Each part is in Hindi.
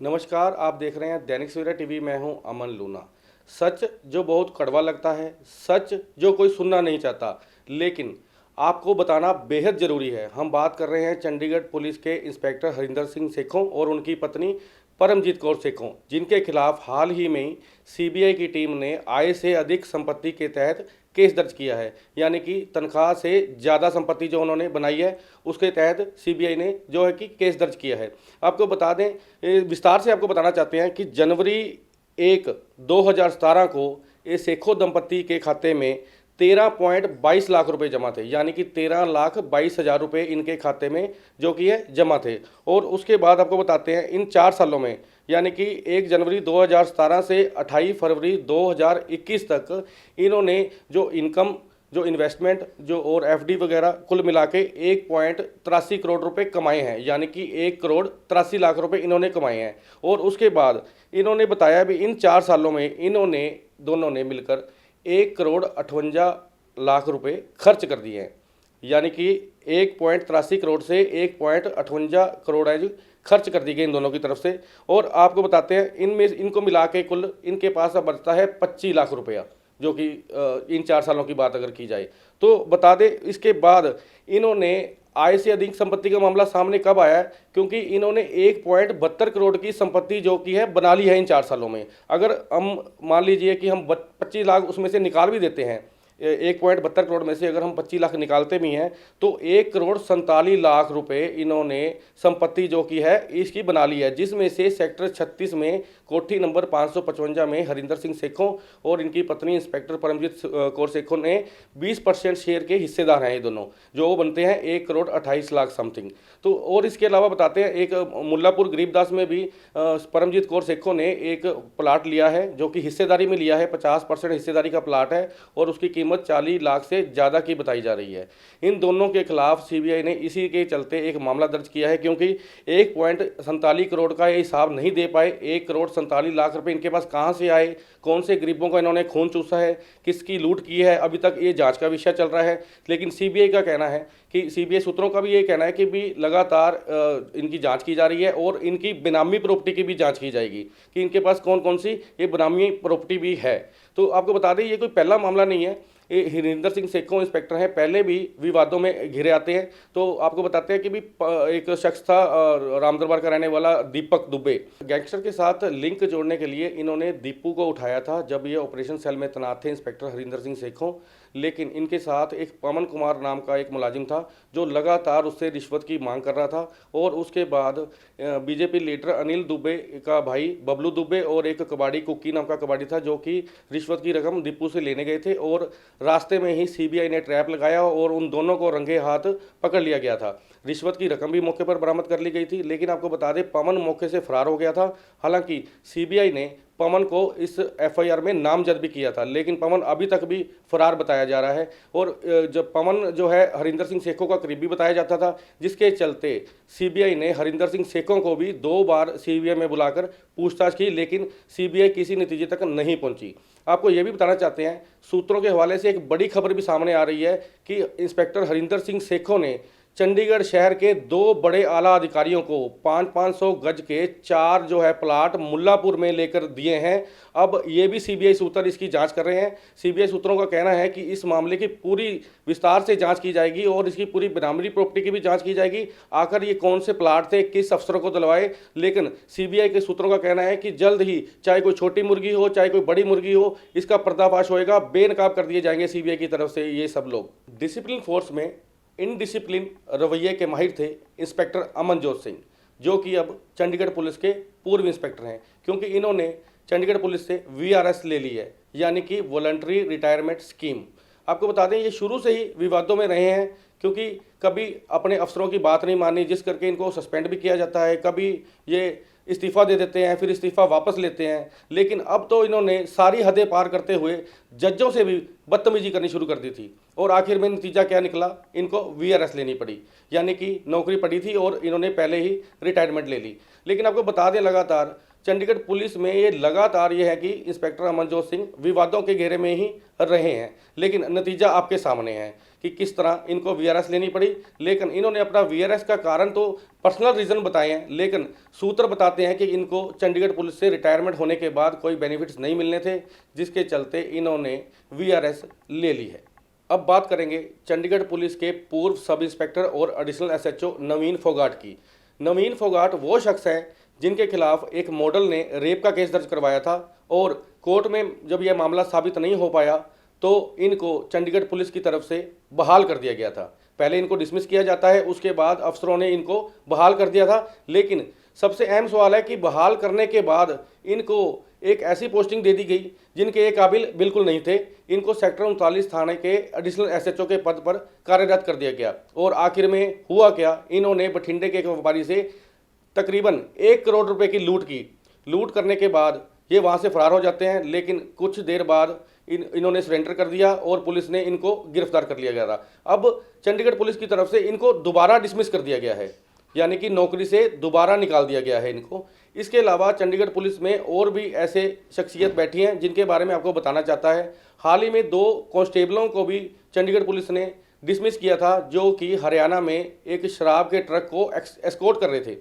नमस्कार, आप देख रहे हैं दैनिक सवेरा टीवी। मैं हूं अमन लूना। सच जो बहुत कड़वा लगता है, सच जो कोई सुनना नहीं चाहता, लेकिन आपको बताना बेहद ज़रूरी है। हम बात कर रहे हैं चंडीगढ़ पुलिस के इंस्पेक्टर हरिंदर सिंह सेखों और उनकी पत्नी परमजीत कौर सेखों, जिनके खिलाफ हाल ही में सीबीआई की टीम ने आय से अधिक संपत्ति के तहत केस दर्ज किया है। यानी कि तनख्वाह से ज़्यादा संपत्ति जो उन्होंने बनाई है, उसके तहत सीबीआई ने जो है कि केस दर्ज किया है। आपको बता दें, विस्तार से आपको बताना चाहते हैं कि जनवरी 1, 2017 को ये सेखों दंपत्ति के खाते में 13.22 लाख रुपए जमा थे। यानी कि 13,22,000 रुपये इनके खाते में जो कि है जमा थे। और उसके बाद आपको बताते हैं इन 4 सालों में, यानी कि 1 जनवरी 2017 से 28 फरवरी 2021 तक इन्होंने जो इनकम, जो इन्वेस्टमेंट, जो और एफडी वगैरह कुल मिला के 1.83 करोड़ रुपए कमाए हैं। यानी कि 1,83,00,000 रुपए इन्होंने कमाए हैं। और उसके बाद इन्होंने बताया भी इन 4 सालों में इन्होंने दोनों ने मिलकर 1,58,00,000 रुपए खर्च कर दिए हैं। यानी कि 1.83 करोड़ से 1.58 करोड़ है खर्च कर दी गई इन दोनों की तरफ से। और आपको बताते हैं इनमें इनको मिला के कुल इनके पास अब बचता है 25 लाख रुपया, जो कि इन 4 सालों की बात अगर की जाए तो बता दें। इसके बाद इन्होंने आय से अधिक संपत्ति का मामला सामने कब आया है, क्योंकि इन्होंने 1.72 करोड़ की संपत्ति जो की है बना ली है इन 4 सालों में। अगर हम मान लीजिए कि हम 25 लाख उसमें से निकाल भी देते हैं, 1.72 करोड़ में से अगर हम 25 लाख निकालते भी हैं तो 1,47,00,000 रुपए इन्होंने संपत्ति जो की है इसकी बना ली है। जिसमें से सेक्टर 36 में कोठी नंबर 555 में हरिंदर सिंह सेखों और इनकी पत्नी इंस्पेक्टर परमजीत कौर सेखों ने 20% शेयर के हिस्सेदार हैं। ये दोनों जो वो बनते हैं 1,28,00,000 समथिंग। तो और इसके अलावा बताते हैं एक मुल्लापुर गरीबदास में भी परमजीत कौर सेखों ने एक प्लाट लिया है, जो कि हिस्सेदारी में लिया है। 50% हिस्सेदारी का प्लाट है और उसकी कीमत 40 लाख से ज़्यादा की बताई जा रही है। इन दोनों के खिलाफ सीबीआई ने इसी के चलते एक मामला दर्ज किया है, क्योंकि 1.47 करोड़ का ये हिसाब नहीं दे पाए। 1,47,00,000 रुपये इनके पास कहाँ से आए, कौन से गरीबों का इन्होंने खून चूसा है, किसकी लूट की है, अभी तक ये जांच का विषय चल रहा है। लेकिन सीबीआई का कहना है कि सीबीआई सूत्रों का भी ये कहना है कि भी लगातार इनकी जांच की जा रही है और इनकी बेनामी प्रॉपर्टी की भी जांच की जाएगी कि इनके पास कौन कौन सी ये बेनामी प्रॉपर्टी भी है। तो आपको बता दें ये कोई पहला मामला नहीं है। ये हरिंदर सिंह सेखों इंस्पेक्टर हैं, पहले भी विवादों में घिरे आते हैं। तो आपको बताते हैं कि भी एक शख्स था रामदरबार का रहने वाला दीपक दुबे, गैंगस्टर के साथ लिंक जोड़ने के लिए इन्होंने दीपू को उठाया था जब ये ऑपरेशन सेल में तैनात थे इंस्पेक्टर हरिंदर सिंह सेखों। लेकिन इनके साथ एक पवन कुमार नाम का एक मुलाजिम था जो लगातार उससे रिश्वत की मांग कर रहा था। और उसके बाद बीजेपी लीडर अनिल दुबे का भाई बबलू दुबे और एक कबाड़ी कुकी नाम का कबाड़ी था जो कि रिश्वत की रकम दीपू से लेने गए थे। और रास्ते में ही सीबीआई ने ट्रैप लगाया और उन दोनों को रंगे हाथ पकड़ लिया गया था। रिश्वत की रकम भी मौके पर बरामद कर ली गई थी। लेकिन आपको बता दें पवन मौके से फरार हो गया था। हालांकि सीबीआई ने पवन को इस एफआईआर में नामजद भी किया था, लेकिन पवन अभी तक भी फरार बताया जा रहा है। और जब पवन जो है हरिंदर सिंह सेखों का करीबी बताया जाता था, जिसके चलते सीबीआई ने हरिंदर सिंह सेखों को भी 2 बार सीबीआई में बुलाकर पूछताछ की, लेकिन सीबीआई किसी नतीजे तक नहीं पहुंची। आपको ये भी बताना चाहते हैं, सूत्रों के हवाले से एक बड़ी खबर भी सामने आ रही है कि इंस्पेक्टर हरिंदर सिंह सेखों ने चंडीगढ़ शहर के 2 बड़े आला अधिकारियों को 500-500 गज के 4 जो है प्लाट मुल्लापुर में लेकर दिए हैं। अब ये भी सीबीआई सूत्र इसकी जांच कर रहे हैं। सीबीआई सूत्रों का कहना है कि इस मामले की पूरी विस्तार से जांच की जाएगी और इसकी पूरी बेनामी प्रॉपर्टी की भी जांच की जाएगी। आखिर ये कौन से प्लाट थे, किस अफसरों को दिलवाए। लेकिन सीबीआई के सूत्रों का कहना है कि जल्द ही, चाहे कोई छोटी मुर्गी हो चाहे कोई बड़ी मुर्गी हो, इसका पर्दाफाश होएगा। बेनकाब कर दिए जाएंगे सीबीआई की तरफ से ये सब लोग। डिसिप्लिन फोर्स में इनडिसिप्लिन रवैये के माहिर थे इंस्पेक्टर अमनजोत सिंह, जो कि अब चंडीगढ़ पुलिस के पूर्व इंस्पेक्टर हैं, क्योंकि इन्होंने चंडीगढ़ पुलिस से वीआरएस ले ली है, यानी कि वॉलंटरी रिटायरमेंट स्कीम। आपको बता दें ये शुरू से ही विवादों में रहे हैं, क्योंकि कभी अपने अफसरों की बात नहीं मानी, जिस करके इनको सस्पेंड भी किया जाता है। कभी ये इस्तीफ़ा दे देते हैं, फिर इस्तीफ़ा वापस लेते हैं। लेकिन अब तो इन्होंने सारी हदें पार करते हुए जजों से भी बदतमीजी करनी शुरू कर दी थी। और आखिर में नतीजा क्या निकला, इनको वीआरएस लेनी पड़ी, यानी कि नौकरी पड़ी थी और इन्होंने पहले ही रिटायरमेंट ले ली। लेकिन आपको बता दें लगातार चंडीगढ़ पुलिस में ये लगातार ये है कि इंस्पेक्टर अमनजोत सिंह विवादों के घेरे में ही रहे हैं, लेकिन नतीजा आपके सामने है कि किस तरह इनको वीआरएस लेनी पड़ी। लेकिन इन्होंने अपना वीआरएस का कारण तो पर्सनल रीज़न बताए हैं, लेकिन सूत्र बताते हैं कि इनको चंडीगढ़ पुलिस से रिटायरमेंट होने के बाद कोई बेनिफिट्स नहीं मिलने थे, जिसके चलते इन्होंने वीआरएस ले ली है। अब बात करेंगे चंडीगढ़ पुलिस के पूर्व सब इंस्पेक्टर और एडिशनल एसएचओ नवीन फोगाट की। नवीन फोगाट वो शख्स हैं जिनके खिलाफ एक मॉडल ने रेप का केस दर्ज करवाया था और कोर्ट में जब यह मामला साबित नहीं हो पाया तो इनको चंडीगढ़ पुलिस की तरफ से बहाल कर दिया गया था। पहले इनको डिसमिस किया जाता है, उसके बाद अफसरों ने इनको बहाल कर दिया था। लेकिन सबसे अहम सवाल है कि बहाल करने के बाद इनको एक ऐसी पोस्टिंग दे दी गई जिनके ये काबिल बिल्कुल नहीं थे। इनको सेक्टर 39 थाने के एडिशनल एसएचओ के पद पर कार्यरत कर दिया गया। और आखिर में हुआ क्या, इन्होंने बठिंडे के एक व्यापारी से तकरीबन 1 करोड़ रुपए की लूट की। लूट करने के बाद ये वहाँ से फरार हो जाते हैं, लेकिन कुछ देर बाद इन्होंने सरेंडर कर दिया और पुलिस ने इनको गिरफ्तार कर लिया गया था। अब चंडीगढ़ पुलिस की तरफ से इनको दोबारा डिसमिस कर दिया गया है, यानी कि नौकरी से दोबारा निकाल दिया गया है इनको। इसके अलावा चंडीगढ़ पुलिस में और भी ऐसे शख्सियत बैठी हैं जिनके बारे में आपको बताना चाहता है। हाल ही में 2 कांस्टेबलों को भी चंडीगढ़ पुलिस ने डिसमिस किया था, जो कि हरियाणा में एक शराब के ट्रक को एस्कॉर्ट कर रहे थे।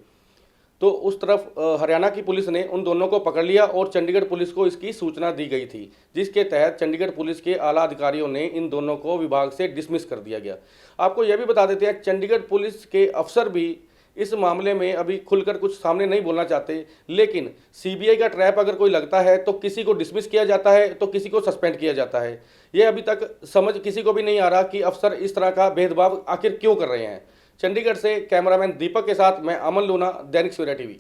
तो उस तरफ हरियाणा की पुलिस ने उन दोनों को पकड़ लिया और चंडीगढ़ पुलिस को इसकी सूचना दी गई थी, जिसके तहत चंडीगढ़ पुलिस के आला अधिकारियों ने इन दोनों को विभाग से डिसमिस कर दिया गया। आपको यह भी बता देते हैं, चंडीगढ़ पुलिस के अफसर भी इस मामले में अभी खुलकर कुछ सामने नहीं बोलना चाहते, लेकिन सीबीआई का ट्रैप अगर कोई लगता है तो किसी को डिसमिस किया जाता है तो किसी को सस्पेंड किया जाता है। ये अभी तक समझ किसी को भी नहीं आ रहा कि अफसर इस तरह का भेदभाव आखिर क्यों कर रहे हैं। चंडीगढ़ से कैमरामैन दीपक के साथ मैं अमन लूना, दैनिक सवेरा टीवी।